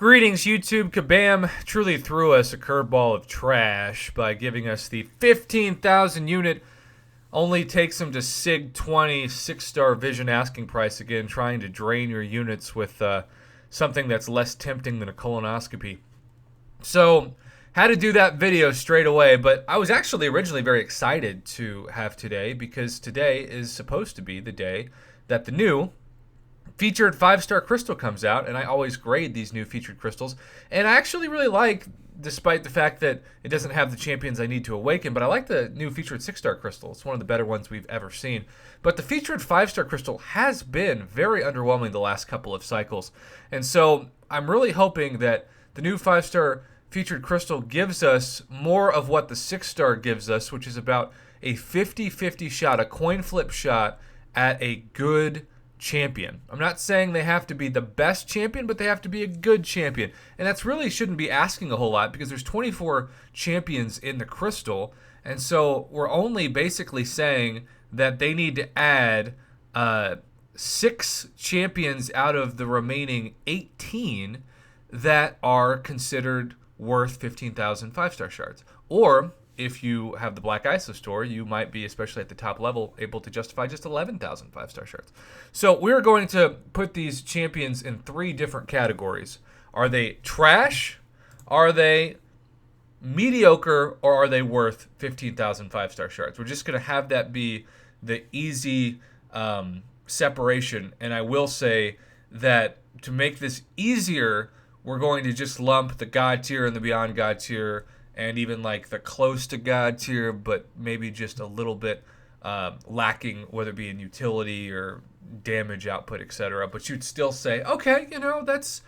Greetings, YouTube. Kabam truly threw us a curveball of trash by giving us the 15,000 unit. Only takes them to SIG 20 6-star vision asking price again, trying to drain your units with something that's less tempting than a colonoscopy. So, had to do that video straight away, but I was actually originally very excited to have today because today is supposed to be the day that the new featured 5-star crystal comes out, and I always grade these new featured crystals, and I actually really like, despite the fact that it doesn't have the champions I need to awaken, but I like the new featured 6-star crystal. It's one of the better ones we've ever seen. But the featured 5-star crystal has been very underwhelming the last couple of cycles, and so I'm really hoping that the new 5-star featured crystal gives us more of what the 6-star gives us, which is about a 50-50 shot, a coin flip shot at a good champion. I'm not saying they have to be the best champion, but they have to be a good champion. And that's really shouldn't be asking a whole lot because there's 24 champions in the crystal. And so we're only basically saying that they need to add 6 champions out of the remaining 18 that are considered worth 15,000 5-star shards. Or if you have the Black ISO store, you might be, especially at the top level, able to justify just 11,000 5-star shards. So we're going to put these champions in 3 different categories. Are they trash? Are they mediocre? Or are they worth 15,000 5-star shards? We're just going to have that be the easy separation. And I will say that to make this easier, we're going to just lump the God tier and the Beyond God tier and even like the close to God tier, but maybe just a little bit lacking, whether it be in utility or damage output, etc. But you'd still say, okay, that's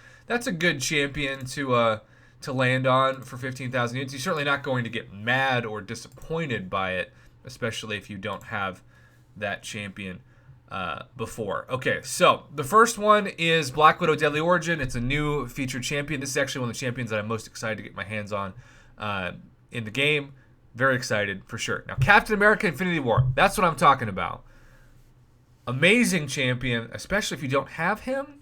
a good champion to land on for 15,000 units. You're certainly not going to get mad or disappointed by it, especially if you don't have that champion before. Okay, so the first one is Black Widow Deadly Origin. It's a new featured champion. This is actually one of the champions that I'm most excited to get my hands on in the game. Very excited for sure. Now, Captain America Infinity War. That's what I'm talking about. Amazing champion, especially if you don't have him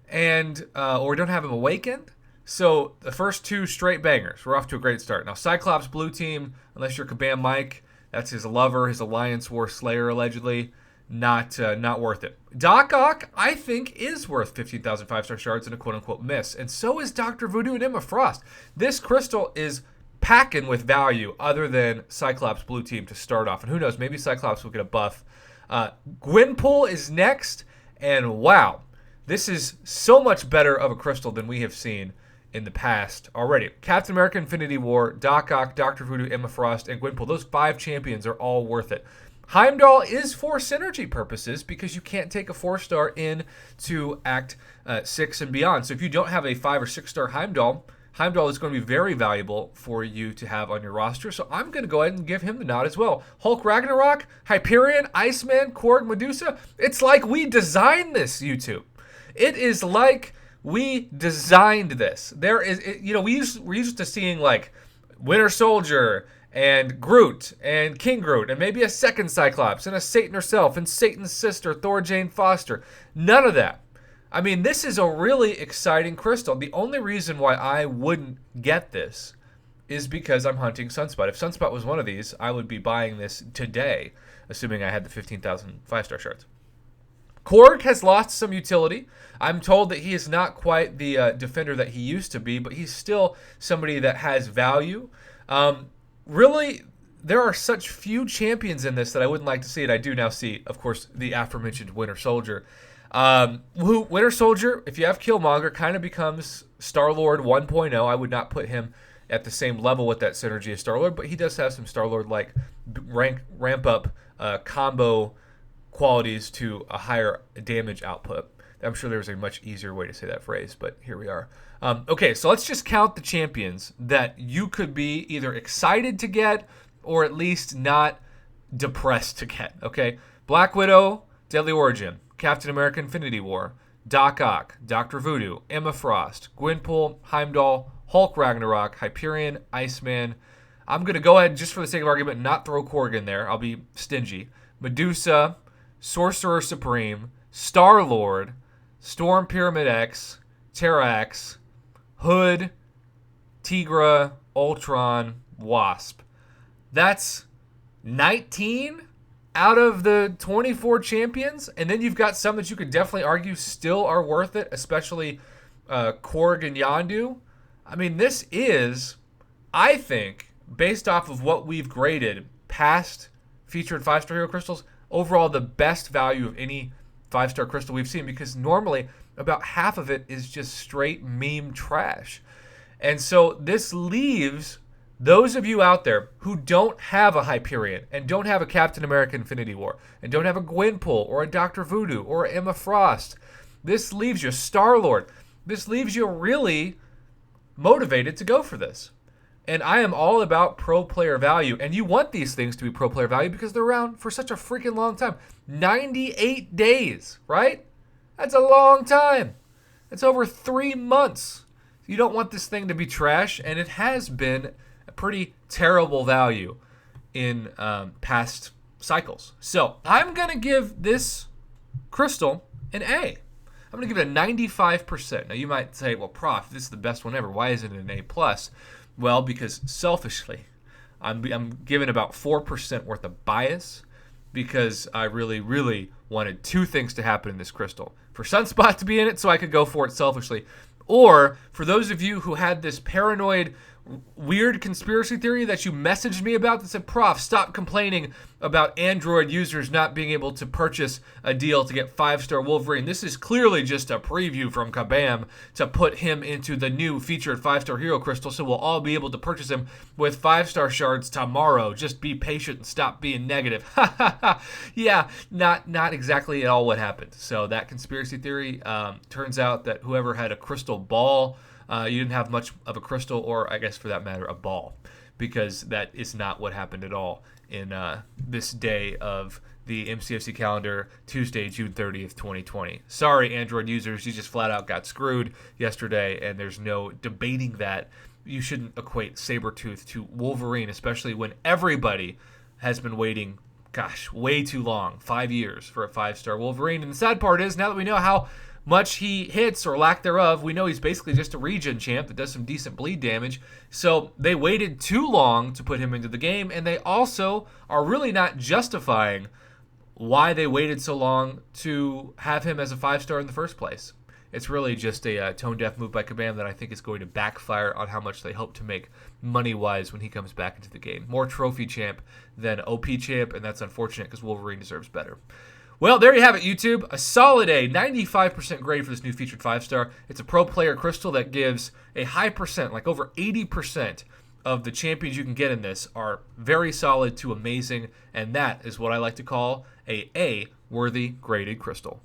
and or don't have him awakened. So the first 2 straight bangers. We're off to a great start. Now, Cyclops Blue Team, unless you're Kabam Mike, that's his lover, his Alliance War Slayer, allegedly. Not worth it. Doc Ock, I think, is worth 15,000 5-star shards and a quote-unquote miss. And so is Dr. Voodoo and Emma Frost. This crystal is packing with value other than Cyclops Blue Team to start off. And who knows, maybe Cyclops will get a buff. Gwenpool is next. And wow, this is so much better of a crystal than we have seen in the past already. Captain America Infinity War, Doc Ock, Dr. Voodoo, Emma Frost, and Gwenpool. Those 5 champions are all worth it. Heimdall is for synergy purposes because you can't take a 4-star in to Act 6 and beyond. So if you don't have a 5 or 6-star Heimdall is going to be very valuable for you to have on your roster. So I'm going to go ahead and give him the nod as well. Hulk Ragnarok, Hyperion, Iceman, Korg, Medusa. It's like we designed this, YouTube. It is like we designed this. We're used to seeing like Winter Soldier and Groot, and King Groot, and maybe a second Cyclops, and a Satan herself, and Satan's sister, Thor Jane Foster. None of that. I mean, this is a really exciting crystal. The only reason why I wouldn't get this is because I'm hunting Sunspot. If Sunspot was one of these, I would be buying this today, assuming I had the 15,000 5-star shards. Korg has lost some utility. I'm told that he is not quite the defender that he used to be, but he's still somebody that has value. Really, there are such few champions in this that I wouldn't like to see it. I do now see, of course, the aforementioned Winter Soldier. Winter Soldier, if you have Killmonger, kind of becomes Star-Lord 1.0. I would not put him at the same level with that synergy as Star-Lord, but he does have some Star-Lord-like ramp up combo qualities to a higher damage output. I'm sure there's a much easier way to say that phrase, but here we are. Okay, so let's just count the champions that you could be either excited to get or at least not depressed to get, okay? Black Widow, Deadly Origin, Captain America Infinity War, Doc Ock, Dr. Voodoo, Emma Frost, Gwenpool, Heimdall, Hulk Ragnarok, Hyperion, Iceman. I'm going to go ahead, just for the sake of argument, not throw Korg in there. I'll be stingy. Medusa, Sorcerer Supreme, Star-Lord, Storm Pyramid X, Terra X, Hood, Tigra, Ultron, Wasp. That's 19 out of the 24 champions. And then you've got some that you could definitely argue still are worth it, especially Korg and Yondu. I mean, this is, I think, based off of what we've graded past featured 5-star hero crystals, overall the best value of any 5-star crystal we've seen, because normally about half of it is just straight meme trash. And so this leaves those of you out there who don't have a Hyperion and don't have a Captain America Infinity War and don't have a Gwenpool or a Dr. Voodoo or a Emma Frost. This leaves you Star-Lord. This leaves you really motivated to go for this. And I am all about pro player value. And you want these things to be pro player value because they're around for such a freaking long time. 98 days, right? That's a long time. That's over 3 months. You don't want this thing to be trash, and it has been a pretty terrible value in past cycles. So I'm going to give this crystal an A. I'm going to give it a 95%. Now you might say, well, Prof, this is the best one ever. Why isn't it an A+? Well, because selfishly, I'm giving about 4% worth of bias, because I really, really wanted two things to happen in this crystal. For Sunspot to be in it so I could go for it selfishly, or for those of you who had this paranoid, weird conspiracy theory that you messaged me about that said, Prof, stop complaining about Android users not being able to purchase a deal to get 5-star Wolverine. This is clearly just a preview from Kabam to put him into the new featured 5-star hero crystal, so we'll all be able to purchase him with 5-star shards tomorrow. Just be patient and stop being negative. Yeah, not exactly at all what happened. So that conspiracy theory, turns out that whoever had a crystal ball, you didn't have much of a crystal, or I guess for that matter, a ball, because that is not what happened at all in this day of the MCFC calendar, Tuesday, June 30th, 2020. Sorry, Android users, you just flat out got screwed yesterday, and there's no debating that. You shouldn't equate Sabretooth to Wolverine, especially when everybody has been waiting, gosh, way too long, 5 years for a 5-star Wolverine. And the sad part is, now that we know how much he hits, or lack thereof, we know he's basically just a regen champ that does some decent bleed damage. So they waited too long to put him into the game, and they also are really not justifying why they waited so long to have him as a 5-star in the first place. It's really just a tone-deaf move by Kabam that I think is going to backfire on how much they hope to make money-wise when he comes back into the game. More trophy champ than OP champ, and that's unfortunate because Wolverine deserves better. Well, there you have it, YouTube. A solid A, 95% grade for this new featured 5-star. It's a pro player crystal that gives a high percent, like over 80% of the champions you can get in this are very solid to amazing, and that is what I like to call a A-worthy graded crystal.